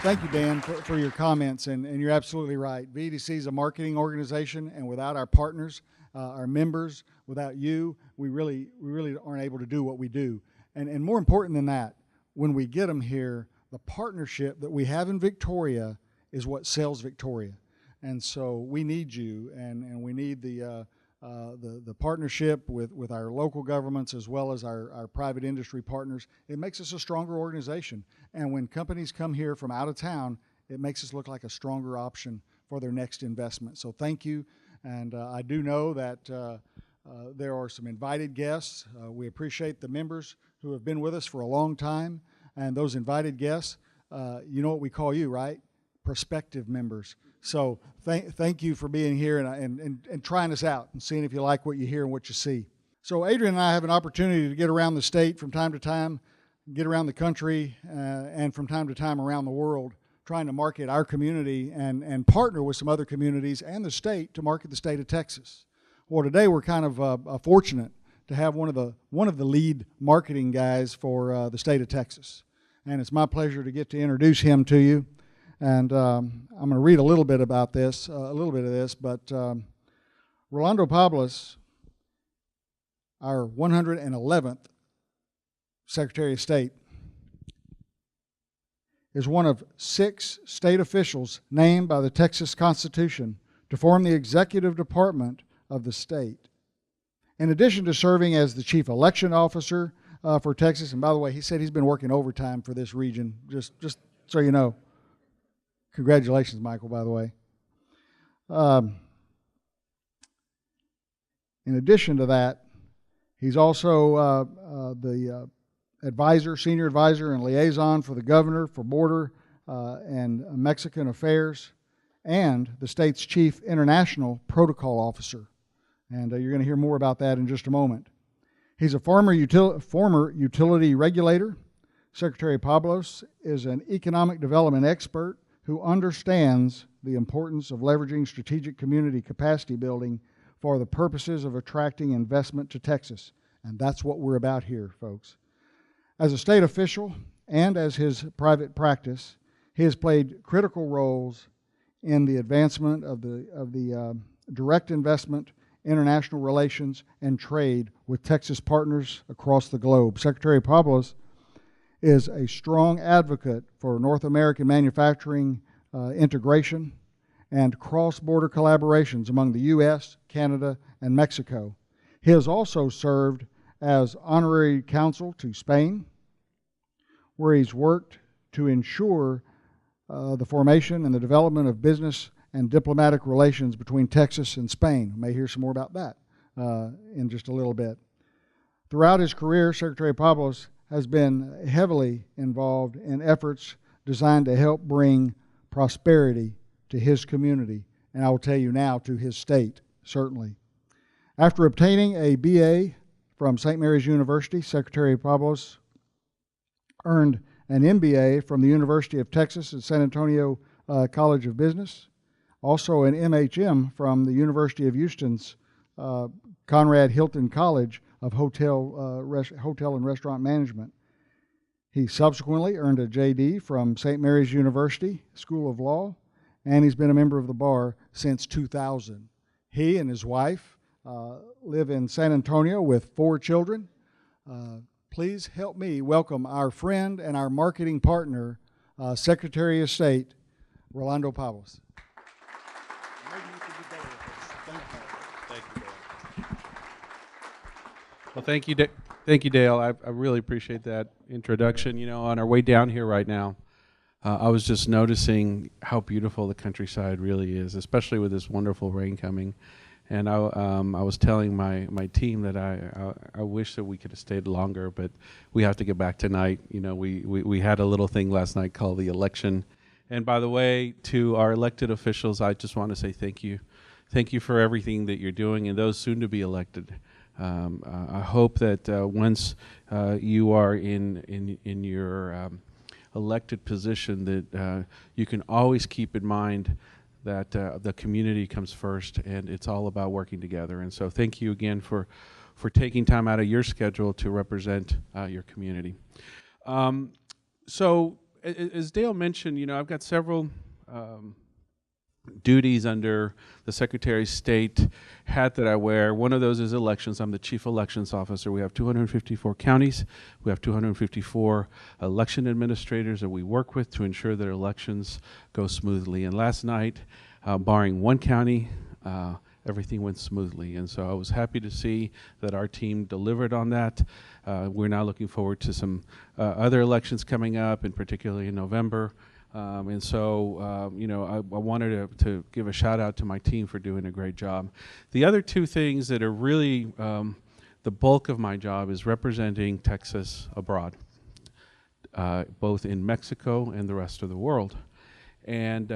Thank you, Dan, for your comments, and you're absolutely right. VEDC is a marketing organization, and without our partners, our members, without you, we really aren't able to do what we do. And more important than that, when we get them here, the partnership that we have in Victoria is what sells Victoria. And so we need you, and we need the partnership with our local governments as well as our private industry partners. It makes us a stronger organization. And when companies come here from out of town, it makes us look like a stronger option for their next investment. So thank you. And I do know that there are some invited guests. We appreciate the members who have been with us for a long time. And those invited guests, you know what we call you, right? Prospective members. So thank you for being here and trying us out and seeing if you like what you hear and what you see. So Adrian and I have an opportunity to get around the state from time to time, get around the country, and from time to time around the world, trying to market our community and partner with some other communities and the state to market the state of Texas. Well, today we're kind of fortunate to have one of the lead marketing guys for the state of Texas. And it's my pleasure to get to introduce him to you. And I'm going to read a little bit about this, but Rolando Pablos, our 111th Secretary of State, is one of 6 state officials named by the Texas Constitution to form the executive department of the state. In addition to serving as the chief election officer for Texas, and by the way, he said he's been working overtime for this region, just so you know. Congratulations, Michael, by the way. In addition to that, he's also the senior advisor and liaison for the governor for border and Mexican affairs, and the state's chief international protocol officer. And you're going to hear more about that in just a moment. He's a former utility regulator. Secretary Pablos is an economic development expert who understands the importance of leveraging strategic community capacity building for the purposes of attracting investment to Texas. And that's what we're about here, folks. As a state official and as his private practice, he has played critical roles in the advancement of the direct investment, international relations, and trade with Texas partners across the globe. Secretary Pablos is a strong advocate for North American manufacturing integration and cross-border collaborations among the U.S., Canada, and Mexico. He has also served as honorary consul to Spain, where he's worked to ensure the formation and the development of business and diplomatic relations between Texas and Spain. We may hear some more about that in just a little bit. Throughout his career, Secretary Pablos has been heavily involved in efforts designed to help bring prosperity to his community, and I will tell you now, to his state, certainly. After obtaining a BA from St. Mary's University, Secretary Pablos earned an MBA from the University of Texas at San Antonio College of Business, also an MHM from the University of Houston's Conrad Hilton College of Hotel and Restaurant Management. He subsequently earned a JD from St. Mary's University School of Law, and he's been a member of the bar since 2000. He and his wife live in San Antonio with 4 children. Please help me welcome our friend and our marketing partner, Secretary of State, Rolando Pablos. Well, thank you, Dale. I really appreciate that introduction. You know, on our way down here right now, I was just noticing how beautiful the countryside really is, especially with this wonderful rain coming. And I was telling my team that I wish that we could have stayed longer, but we have to get back tonight. You know, we had a little thing last night called the election. And by the way, to our elected officials, I just want to say thank you. Thank you for everything that you're doing, and those soon to be elected. I hope that once you are in your elected position, that you can always keep in mind that the community comes first, and it's all about working together. And so thank you again for taking time out of your schedule to represent your community. So as Dale mentioned, I've got several duties under the Secretary of State hat that I wear. One of those is elections. I'm the Chief Elections Officer. We have 254 counties. We have 254 election administrators that we work with to ensure that elections go smoothly. And last night, barring one county, everything went smoothly. And so I was happy to see that our team delivered on that. We're now looking forward to some other elections coming up, and particularly in November. And so, I wanted to give a shout out to my team for doing a great job. The other two things that are really the bulk of my job is representing Texas abroad, both in Mexico and the rest of the world. And,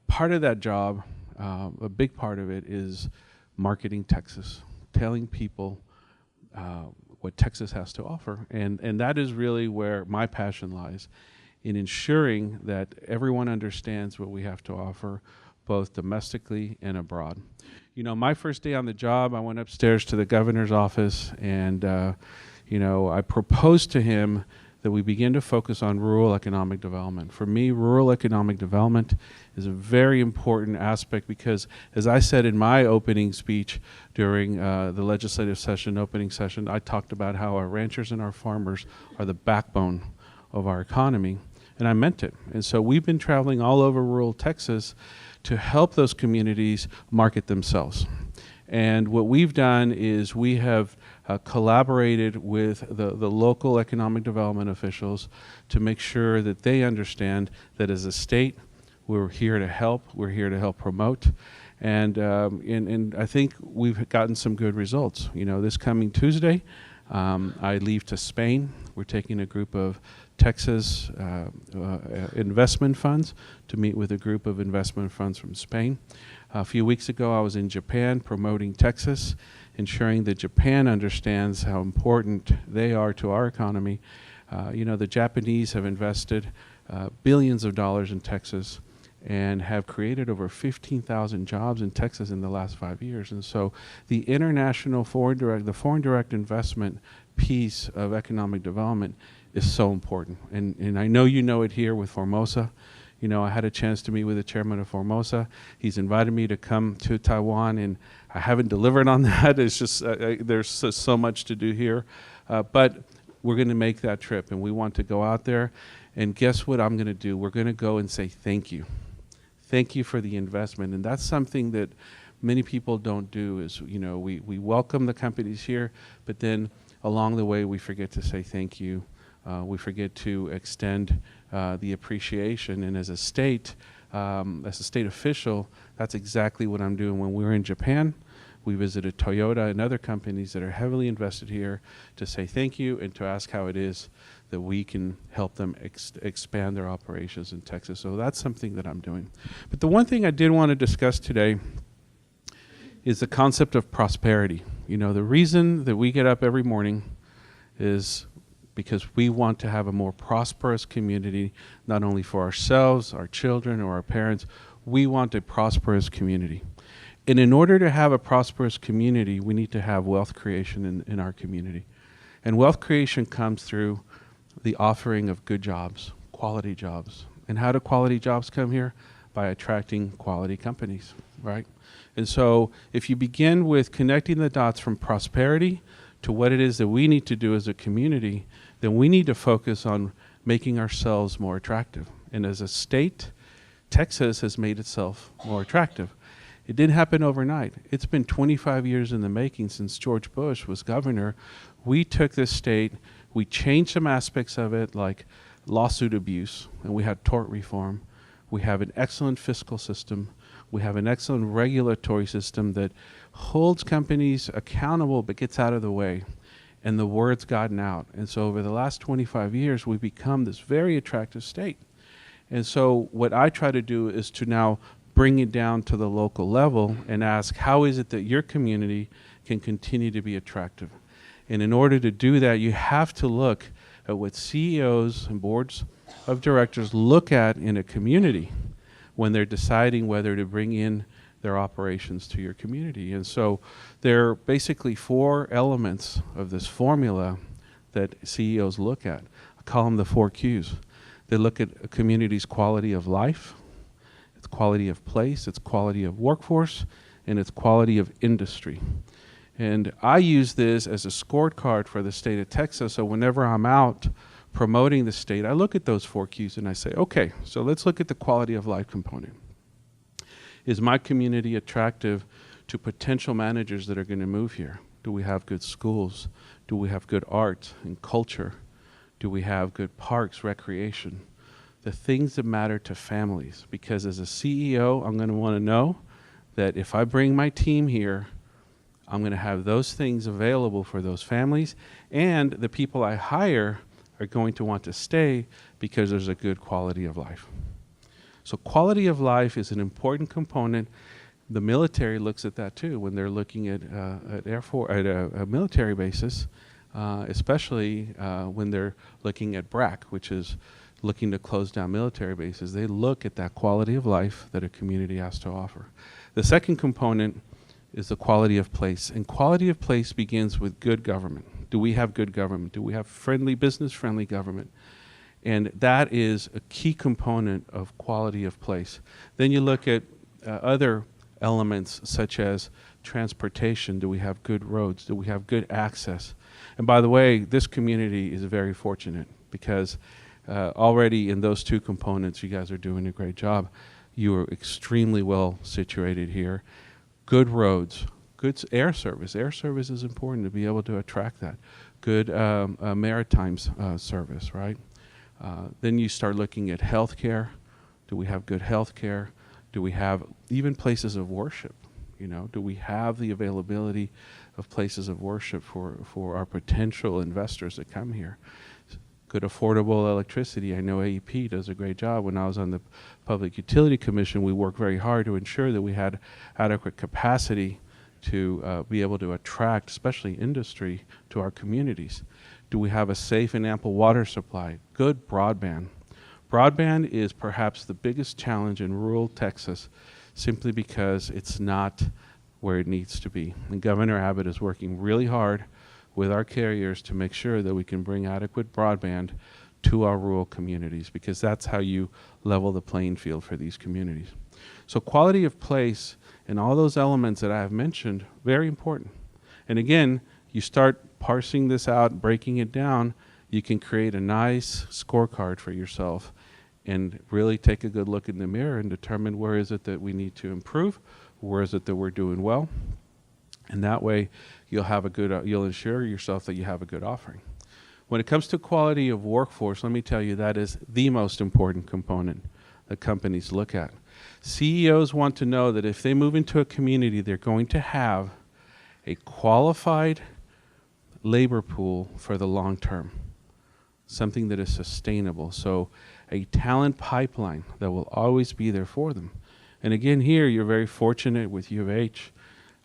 part of that job, a big part of it is marketing Texas, telling people what Texas has to offer. And that is really where my passion lies, in ensuring that everyone understands what we have to offer, both domestically and abroad. My first day on the job, I went upstairs to the governor's office, and I proposed to him that we begin to focus on rural economic development. For me, rural economic development is a very important aspect because, as I said in my opening speech during the legislative session, opening session, I talked about how our ranchers and our farmers are the backbone of our economy, and I meant it. And so we've been traveling all over rural Texas to help those communities market themselves. And what we've done is we have collaborated with the local economic development officials to make sure that they understand that as a state, we're here to help promote. And I think we've gotten some good results. This coming Tuesday, I leave to Spain. We're taking a group of Texas investment funds to meet with a group of investment funds from Spain. A few weeks ago, I was in Japan promoting Texas, ensuring that Japan understands how important they are to our economy. The Japanese have invested billions of dollars in Texas and have created over 15,000 jobs in Texas in the last 5 years. And so the international foreign direct investment piece of economic development is so important. And I know it here with Formosa. I had a chance to meet with the chairman of Formosa. He's invited me to come to Taiwan, and I haven't delivered on that. It's just, there's so much to do here. But we're going to make that trip, and we want to go out there. And guess what I'm going to do? We're going to go and say thank you. Thank you for the investment. And that's something that many people don't do is, we welcome the companies here, but then along the way we forget to say thank you. We forget to extend the appreciation. And as a state official, that's exactly what I'm doing. When we were in Japan, we visited Toyota and other companies that are heavily invested here to say thank you and to ask how it is that we can help them expand their operations in Texas. So that's something that I'm doing. But the one thing I did want to discuss today is the concept of prosperity. The reason that we get up every morning is because we want to have a more prosperous community, not only for ourselves, our children, or our parents. We want a prosperous community. And in order to have a prosperous community, we need to have wealth creation in our community. And wealth creation comes through the offering of good jobs, quality jobs. And how do quality jobs come here? By attracting quality companies, right? And so if you begin with connecting the dots from prosperity to what it is that we need to do as a community, then we need to focus on making ourselves more attractive. And as a state, Texas has made itself more attractive. It didn't happen overnight. It's been 25 years in the making since George Bush was governor. We took this state, we changed some aspects of it like lawsuit abuse, and we had tort reform. We have an excellent fiscal system. We have an excellent regulatory system that holds companies accountable but gets out of the way. And the word's gotten out. And so over the last 25 years, we've become this very attractive state. And so what I try to do is to now bring it down to the local level and ask, how is it that your community can continue to be attractive? And in order to do that, you have to look at what CEOs and boards of directors look at in a community when they're deciding whether to bring in their operations to your community. And so there are basically 4 elements of this formula that CEOs look at. call them the 4 Qs. They look at a community's quality of life, its quality of place, its quality of workforce, and its quality of industry. And I use this as a scorecard for the state of Texas, so whenever I'm out promoting the state, I look at those 4 Qs and I say, okay, so let's look at the quality of life component. Is my community attractive to potential managers that are going to move here? Do we have good schools? Do we have good art and culture? Do we have good parks, recreation? The things that matter to families. Because as a CEO, I'm going to want to know that if I bring my team here, I'm going to have those things available for those families, and the people I hire are going to want to stay because there's a good quality of life. So quality of life is an important component. The military looks at that too when they're looking at a military basis, especially when they're looking at BRAC, which is looking to close down military bases. They look at that quality of life that a community has to offer. The second component is the quality of place, and quality of place begins with good government. Do we have good government? Do we have business-friendly government? And that is a key component of quality of place. Then you look at other elements such as transportation. Do we have good roads? Do we have good access? And by the way, this community is very fortunate because already in those 2 components, you guys are doing a great job. You are extremely well situated here. Good roads, good air service. Air service is important to be able to attract that. Good maritime service, right? Then you start looking at healthcare. Do we have good healthcare? Do we have even places of worship? Do we have the availability of places of worship for our potential investors that come here? Good affordable electricity. I know AEP does a great job. When I was on the Public Utility Commission, we worked very hard to ensure that we had adequate capacity to be able to attract, especially industry, to our communities. Do we have a safe and ample water supply? Good broadband. Broadband is perhaps the biggest challenge in rural Texas simply because it's not where it needs to be. And Governor Abbott is working really hard with our carriers to make sure that we can bring adequate broadband to our rural communities, because that's how you level the playing field for these communities. So quality of place and all those elements that I have mentioned, very important. And again, you start parsing this out, breaking it down, you can create a nice scorecard for yourself and really take a good look in the mirror and determine where is it that we need to improve, where is it that we're doing well. And that way you'll have a good, you'll ensure yourself that you have a good offering. When it comes to quality of workforce, let me tell you that is the most important component that companies look at. CEOs want to know that if they move into a community, they're going to have a qualified labor pool for the long term, something that is sustainable. So a talent pipeline that will always be there for them. And again, here you're very fortunate with U of H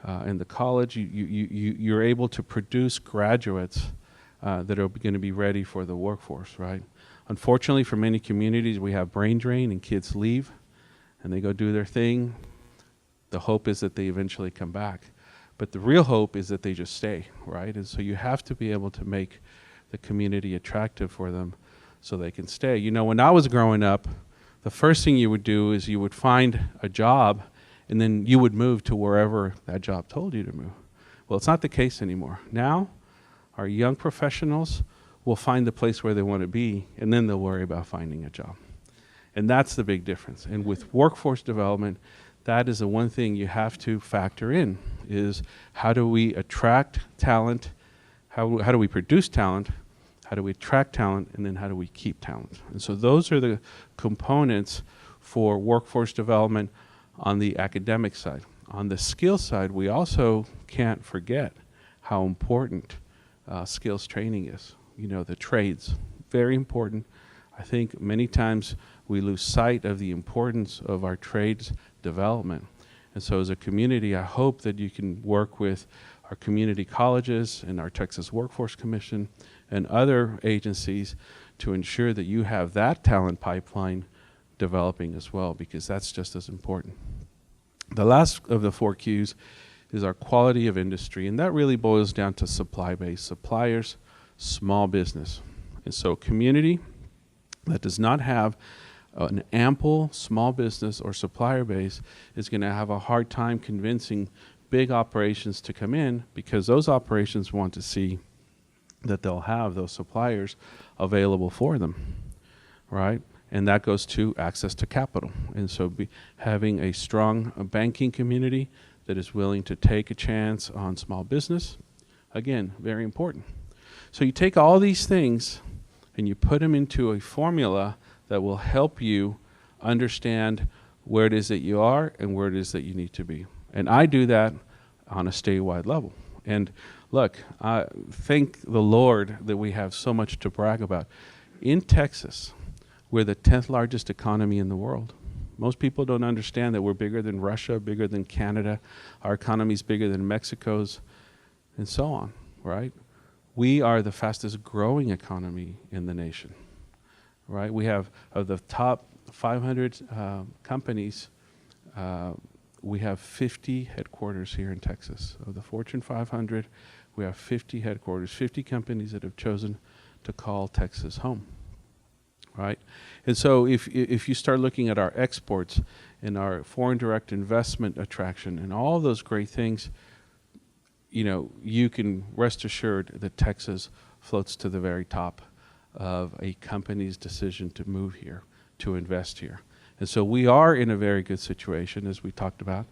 and the college. You're able to produce graduates that are going to be ready for the workforce, right? Unfortunately, for many communities, we have brain drain and kids leave and they go do their thing. The hope is that they eventually come back. But the real hope is that they just stay, right? And so you have to be able to make the community attractive for them so they can stay. You know, when I was growing up, the first thing you would do is you would find a job and then you would move to wherever that job told you to move. Well, it's not the case anymore. Now, our young professionals will find the place where they want to be, and then they'll worry about finding a job. And that's the big difference. And with workforce development, that is the one thing you have to factor in, is how do we attract talent, how do we produce talent, how do we attract talent, and then how do we keep talent? And so those are the components for workforce development on the academic side. On the skill side, we also can't forget how important skills training is. You know, the trades, very important. I think many times we lose sight of the importance of our trades development. And so as a community, I hope that you can work with our community colleges and our Texas Workforce Commission and other agencies to ensure that you have that talent pipeline developing as well, because that's just as important. The last of the 4 Qs is our quality of industry, and that really boils down to supply base, suppliers, small business. And so a community that does not have an ample small business or supplier base is going to have a hard time convincing big operations to come in, because those operations want to see that they'll have those suppliers available for them, right? And that goes to access to capital. And so having a strong banking community that is willing to take a chance on small business, again, very important. So you take all these things and you put them into a formula that will help you understand where it is that you are and where it is that you need to be. And I do that on a statewide level. And look, I thank the Lord that we have so much to brag about. In Texas, we're the 10th largest economy in the world. Most people don't understand that we're bigger than Russia, bigger than Canada. Our economy is bigger than Mexico's, and so on, right? We are the fastest growing economy in the nation, right? We have, of the top 500 companies, we have 50 headquarters here in Texas. Of the Fortune 500, we have 50 headquarters, 50 companies that have chosen to call Texas home, right? And so if you start looking at our exports and our foreign direct investment attraction and all those great things, you know, you can rest assured that Texas floats to the very top of a company's decision to move here, to invest here. And so we are in a very good situation, as we talked about.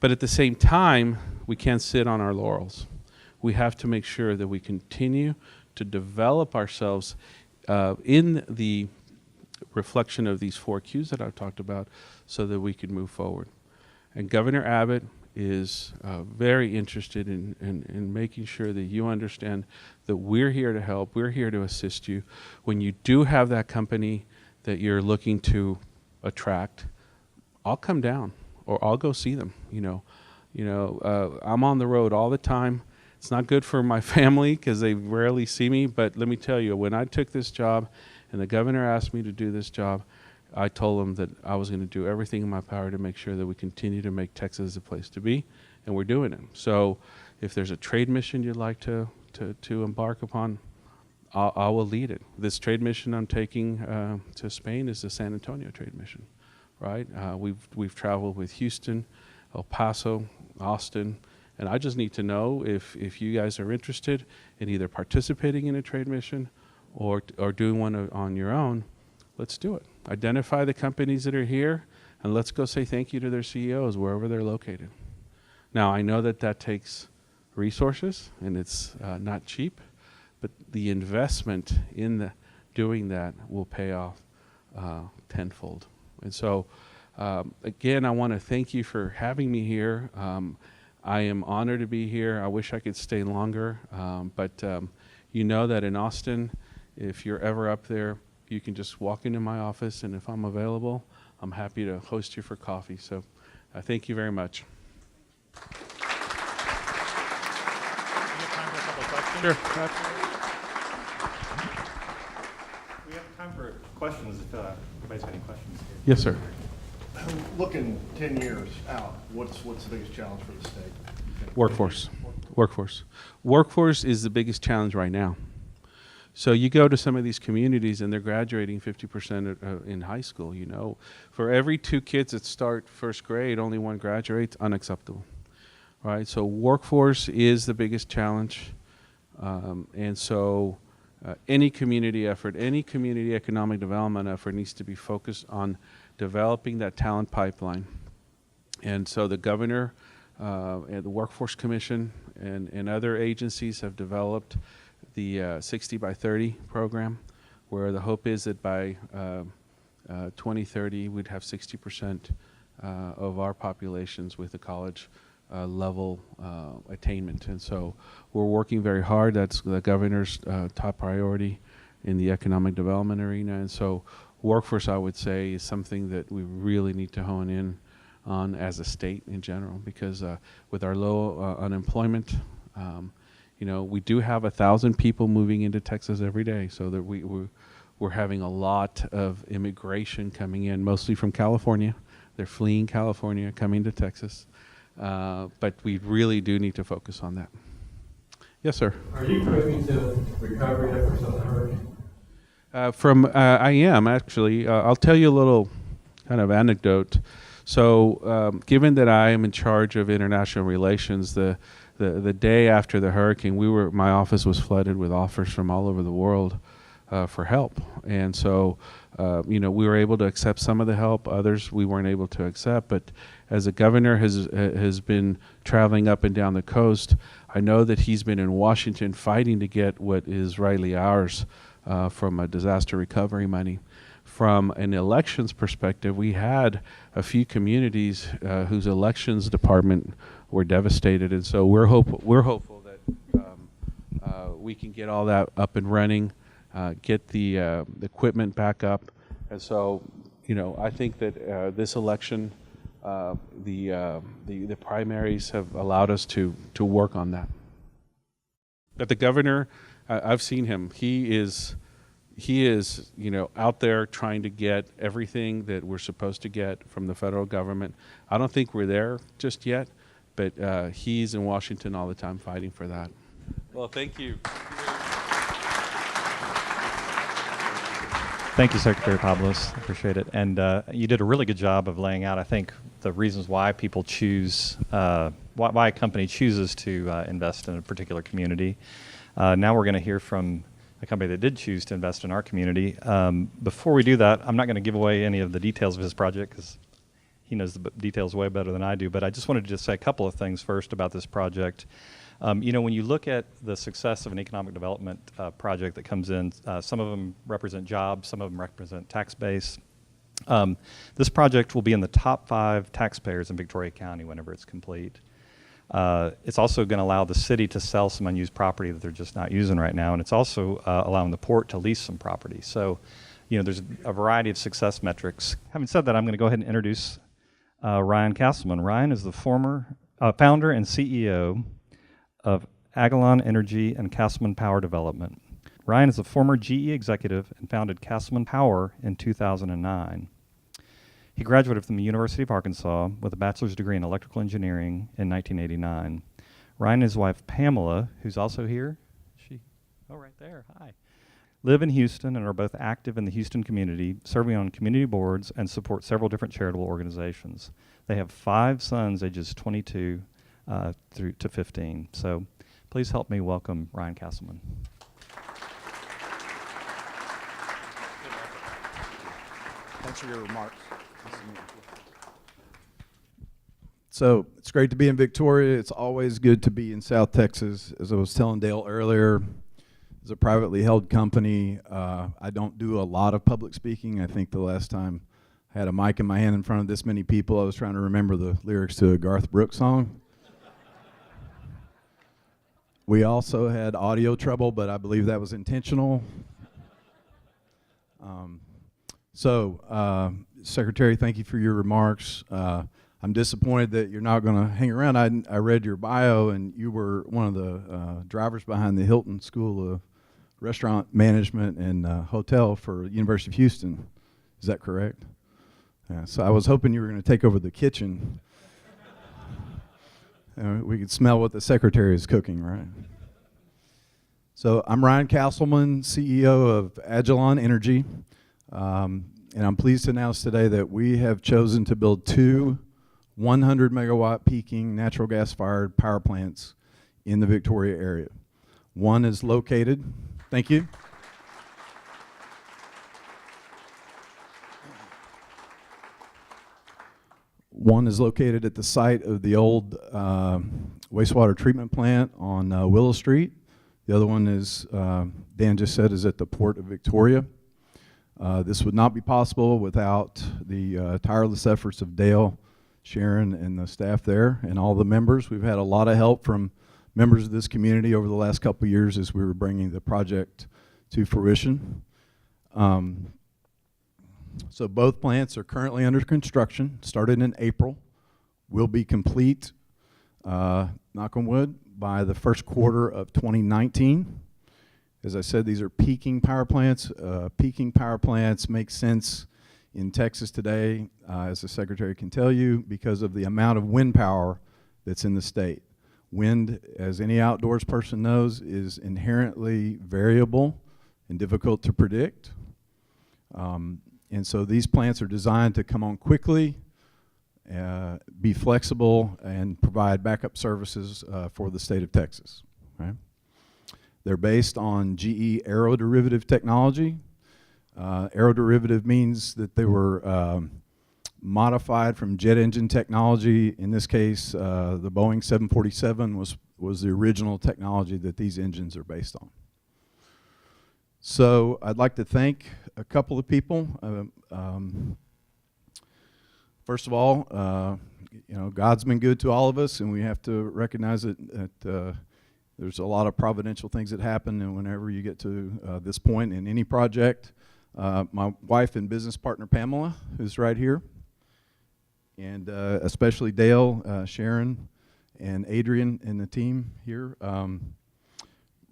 But at the same time, we can't sit on our laurels. We have to make sure that we continue to develop ourselves in the reflection of these 4 Qs that I've talked about, so that we can move forward. And Governor Abbott is very interested in making sure that you understand that we're here to help, we're here to assist you. When you do have that company that you're looking to attract, I'll come down or I'll go see them. I'm on the road all the time. It's not good for my family because they rarely see me, but let me tell you, when I took this job and the governor asked me to do this job, I told him that I was going to do everything in my power to make sure that we continue to make Texas a place to be, and we're doing it. So if there's a trade mission you'd like to embark upon, I will lead it. This trade mission I'm taking to Spain is the San Antonio trade mission, right? We've traveled with Houston, El Paso, Austin, and I just need to know if you guys are interested in either participating in a trade mission or doing one on your own. Let's do it. Identify the companies that are here, and let's go say thank you to their CEOs wherever they're located. Now, I know that takes resources, and it's not cheap, but the investment in doing that will pay off tenfold. And so, again, I want to thank you for having me here. I am honored to be here. I wish I could stay longer, but you know that in Austin, if you're ever up there, you can just walk into my office, and if I'm available, I'm happy to host you for coffee. So thank you very much. Do you have time for a couple of questions? Sure. Absolutely. We have time for questions if anybody's got any questions. Yes, sir. Looking 10 years out, what's the biggest challenge for the state? Workforce is the biggest challenge right now. So you go to some of these communities and they're graduating 50% in high school, you know. For every 2 kids that start first grade, only 1 graduates, unacceptable, right? So workforce is the biggest challenge. And so any community effort, any community economic development effort needs to be focused on developing that talent pipeline. And so the governor and the Workforce Commission and other agencies have developed the 60 by 30 program, where the hope is that by 2030 we'd have 60% of our populations with a college level attainment. And so we're working very hard. That's the governor's top priority in the economic development arena. And so workforce, I would say, is something that we really need to hone in on as a state in general, because with our low unemployment, you know, we do have 1,000 people moving into Texas every day, so that we're having a lot of immigration coming in, mostly from California. They're fleeing California, coming to Texas, but we really do need to focus on that. Yes, sir. Are you privy to recovery efforts on the hurricane? I am actually. I'll tell you a little kind of anecdote. So, given that I am in charge of international relations, the day after the hurricane, my office was flooded with offers from all over the world for help, and so we were able to accept some of the help. Others we weren't able to accept. But as the governor has been traveling up and down the coast, I know that he's been in Washington fighting to get what is rightly ours from a disaster recovery money. From an elections perspective, we had a few communities whose elections department were devastated, and so we're hopeful that we can get all that up and running, get the equipment back up, and so I think that this election, the primaries have allowed us to work on that. But the governor, I've seen him. He is out there trying to get everything that we're supposed to get from the federal government. I don't think we're there just yet, but he's in Washington all the time fighting for that. Well, thank you. Thank you, Secretary Pablos. Appreciate it. And you did a really good job of laying out, I think, the reasons why people choose, why a company chooses to invest in a particular community. Now we're going to hear from a company that did choose to invest in our community. Before we do that, I'm not going to give away any of the details of his project because he knows the details way better than I do, but I just wanted to just say a couple of things first about this project. When you look at the success of an economic development project that comes in, some of them represent jobs, some of them represent tax base. This project will be in the top 5 taxpayers in Victoria County whenever it's complete. It's also going to allow the city to sell some unused property that they're just not using right now, and it's also allowing the port to lease some property. So, there's a variety of success metrics. Having said that, I'm going to go ahead and introduce Ryan Castleman. Ryan is the former founder and CEO of Agilon Energy and Castleman Power Development. Ryan is a former GE executive and founded Castleman Power in 2009. He graduated from the University of Arkansas with a bachelor's degree in electrical engineering in 1989. Ryan and his wife Pamela, who's also here, right there, hi, live in Houston and are both active in the Houston community, serving on community boards and support several different charitable organizations. They have 5 sons ages 22 through to 15. So please help me welcome Ryan Castleman. Thanks for your remarks. So it's great to be in Victoria. It's always good to be in South Texas. As I was telling Dale earlier, as a privately held company, I don't do a lot of public speaking. I think the last time I had a mic in my hand in front of this many people, I was trying to remember the lyrics to a Garth Brooks song. We also had audio trouble, but I believe that was intentional. Secretary, thank you for your remarks. I'm disappointed that you're not going to hang around. I read your bio, and you were one of the drivers behind the Hilton School of Restaurant Management and Hotel for University of Houston. Is that correct? Yeah, so I was hoping you were going to take over the kitchen. We could smell what the secretary is cooking, right? So I'm Ryan Castleman, CEO of Agilon Energy, and I'm pleased to announce today that we have chosen to build 2 100 megawatt peaking natural gas fired power plants in the Victoria area. One is located, thank you. One is located at the site of the old wastewater treatment plant on Willow Street. The other one is, Dan just said, is at the Port of Victoria. This would not be possible without the tireless efforts of Dale, Sharon, and the staff there, and all the members. We've had a lot of help from members of this community over the last couple of years as we were bringing the project to fruition. So both plants are currently under construction, started in April, will be complete, knock on wood, by the first quarter of 2019. As I said, these are peaking power plants. Peaking power plants make sense in Texas today, as the Secretary can tell you, because of the amount of wind power that's in the state. Wind, as any outdoors person knows, is inherently variable and difficult to predict. And so these plants are designed to come on quickly, be flexible, and provide backup services for the state of Texas. Right? They're based on GE aeroderivative technology. Aeroderivative means that they were modified from jet engine technology. In this case, the Boeing 747 was the original technology that these engines are based on. So I'd like to thank a couple of people. First of all, you know, God's been good to all of us, and we have to recognize that there's a lot of providential things that happen, and whenever you get to this point in any project, my wife and business partner Pamela, who's right here, and especially Dale, Sharon, and Adrian and the team here.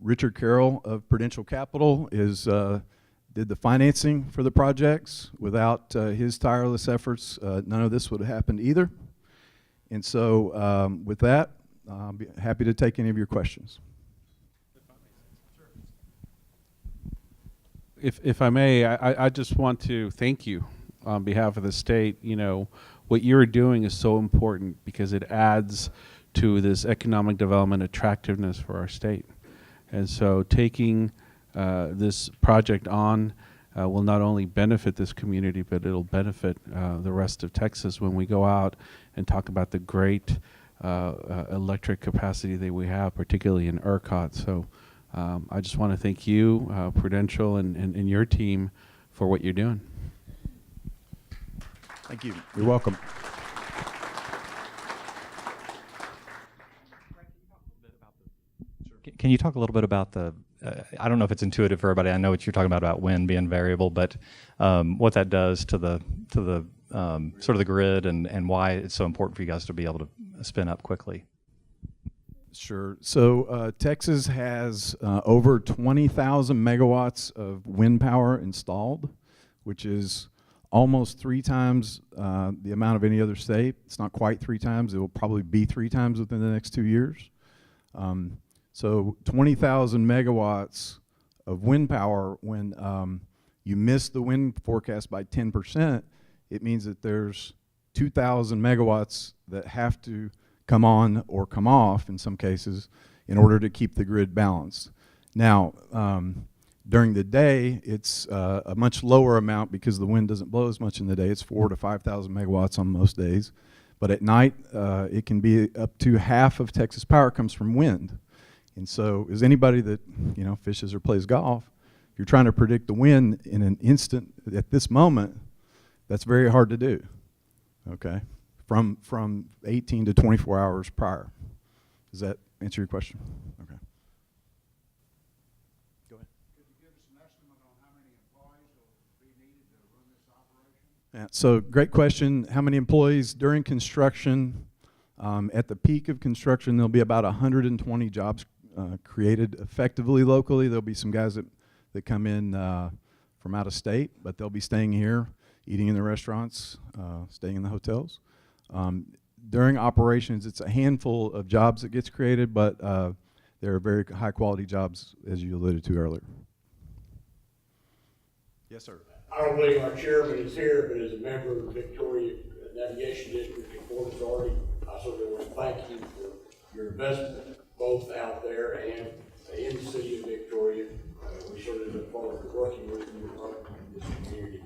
Richard Carroll of Prudential Capital did the financing for the projects. Without his tireless efforts, none of this would have happened either. And so with that, I'll be happy to take any of your questions. If I may, I just want to thank you on behalf of the state. You know, what you're doing is so important because it adds to this economic development attractiveness for our state. And so taking this project on will not only benefit this community, but it'll benefit the rest of Texas when we go out and talk about the great electric capacity that we have, particularly in ERCOT. So I just want to thank you, Prudential, and your team for what you're doing. Thank you. You're welcome. Can you talk a little bit about the, I don't know if it's intuitive for everybody, I know what you're talking about wind being variable, but what that does to the sort of the grid and why it's so important for you guys to be able to spin up quickly? Sure. So Texas has over 20,000 megawatts of wind power installed, which is almost 3 times the amount of any other state. It's not quite 3 times. It will probably be 3 times within the next 2 years. So 20,000 megawatts of wind power, when you miss the wind forecast by 10%, it means that there's 2,000 megawatts that have to come on or come off in some cases in order to keep the grid balanced. Now, during the day, it's a much lower amount because the wind doesn't blow as much in the day. It's 4,000 to 5,000 megawatts on most days. But at night, it can be up to half of Texas power comes from wind. And so as anybody that, you know, fishes or plays golf, if you're trying to predict the wind in an instant at this moment, that's very hard to do, okay, from 18 to 24 hours prior. Does that answer your question? Okay. Go ahead. Could you give us an estimate on how many employees will be needed to run this operation? Yeah, so great question. How many employees during construction? At the peak of construction, there'll be about 120 jobs created effectively locally. There'll be some guys that come in from out of state, but they'll be staying here, eating in the restaurants, staying in the hotels. During operations, it's a handful of jobs that gets created, but they're very high quality jobs, as you alluded to earlier. Yes, sir. I don't believe our chairman is here, but as a member of the Victoria Navigation District and Port Authority, I certainly want to thank you for your investment, both out there and in the city of Victoria. We certainly look forward to working with you in this community.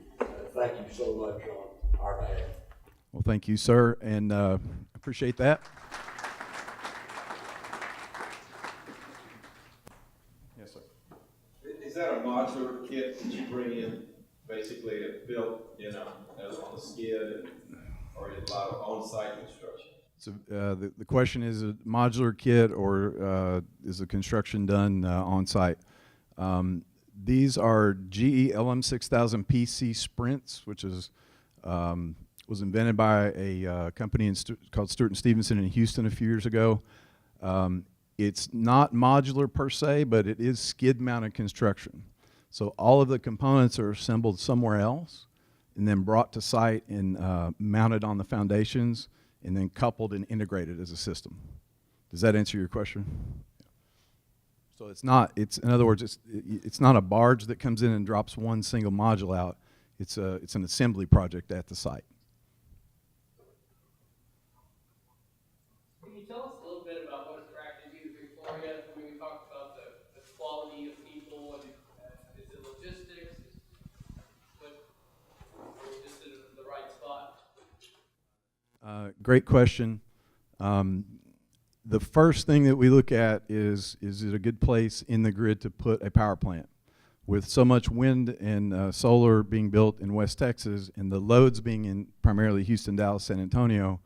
Thank you so much on our behalf. Well, thank you, sir, and appreciate that. Yes, sir. Is that a modular kit that you bring in, basically built, you know, as on a skid, or is it a lot of on-site construction? So the question is a modular kit or is the construction done on site? These are GE LM6000 PC Sprints, which is was invented by a company called Stewart & Stevenson in Houston a few years ago. It's not modular per se, but it is skid-mounted construction. So all of the components are assembled somewhere else and then brought to site and mounted on the foundations and then coupled and integrated as a system. Does that answer your question? So it's not, in other words, it's not a barge that comes in and drops one single module out. it's an assembly project at the site. Can you tell us a little bit about what attracted you to Victoria? I mean, we talked about the quality of people, and is it logistics? But we're just in the right spot. Great question. The first thing that we look at is it a good place in the grid to put a power plant? With so much wind and solar being built in West Texas and the loads being in primarily Houston, Dallas, San Antonio,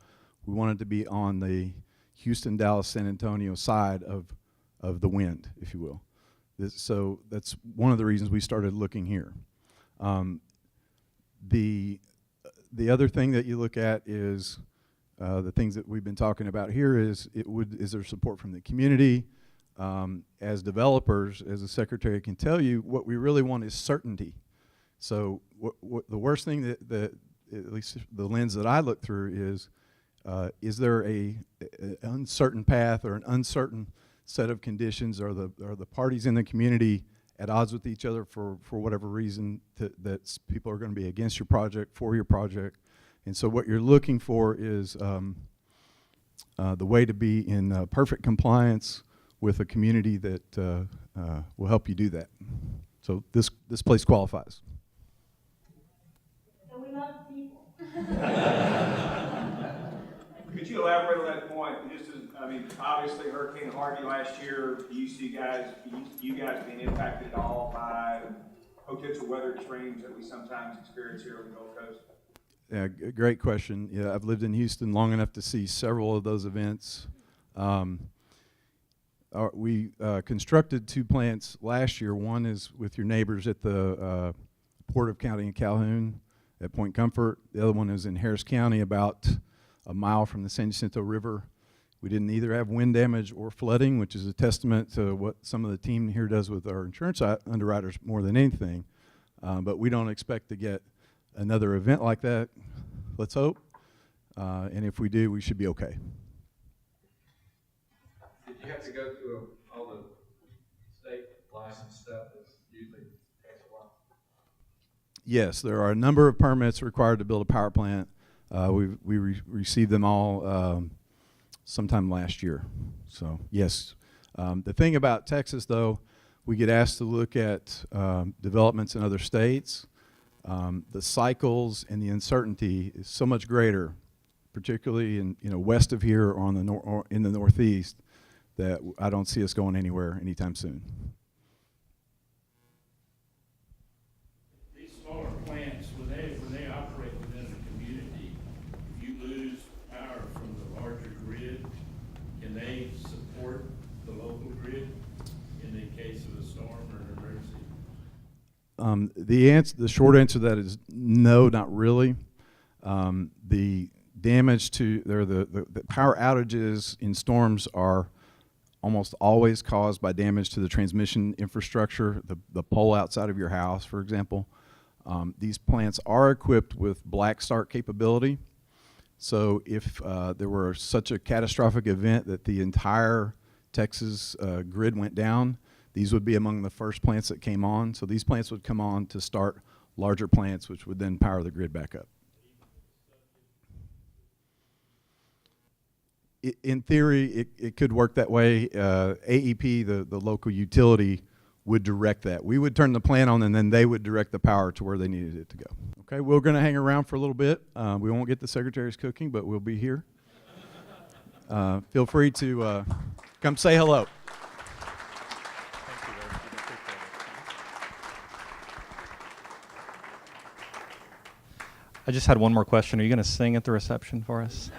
we wanted to be on the Houston, Dallas, San Antonio side of the wind, if you will. So that's one of the reasons we started looking here. The other thing that you look at is the things that we've been talking about here is is there support from the community? As developers, as the secretary can tell you, what we really want is certainty. So what the worst thing that at least the lens that I look through is there an uncertain path or an uncertain set of conditions? Are the parties in the community at odds with each other for whatever reason that people are going to be against your project, for your project? And so what you're looking for is the way to be in perfect compliance with a community that will help you do that. So this place qualifies. So we love people. Could you elaborate on that point? Obviously Hurricane Harvey last year, you guys being impacted at all by potential weather extremes that we sometimes experience here on the Gulf Coast? Yeah, great question. Yeah, I've lived in Houston long enough to see several of those events. We constructed 2 plants last year. One is with your neighbors at the Port of County in Calhoun at Point Comfort. The other one is in Harris County, about a mile from the San Jacinto River. We didn't either have wind damage or flooding, which is a testament to what some of the team here does with our insurance underwriters more than anything. But we don't expect to get another event like that, let's hope. And if we do, we should be okay. Did you have to go through all the state license stuff that usually takes a while? Yes, there are a number of permits required to build a power plant. We received them all sometime last year. So yes, the thing about Texas, though, we get asked to look at developments in other states. The cycles and the uncertainty is so much greater, particularly in west of here or on the or in the Northeast, that I don't see us going anywhere anytime soon. These smaller plants, when they operate within the community, if you lose power from the larger grid, can they support the local grid in the case of a storm or an emergency? The short answer to that is no, not really. The damage to the power outages in storms are almost always caused by damage to the transmission infrastructure, the pole outside of your house, for example. These plants are equipped with black start capability. So if there were such a catastrophic event that the entire Texas grid went down, these would be among the first plants that came on. So these plants would come on to start larger plants, which would then power the grid back up. In theory, it could work that way. AEP, the local utility, would direct that. We would turn the plant on, and then they would direct the power to where they needed it to go. Okay, we're going to hang around for a little bit. We won't get the secretaries cooking, but we'll be here. Feel free to come say hello. I just had one more question. Are you going to sing at the reception for us?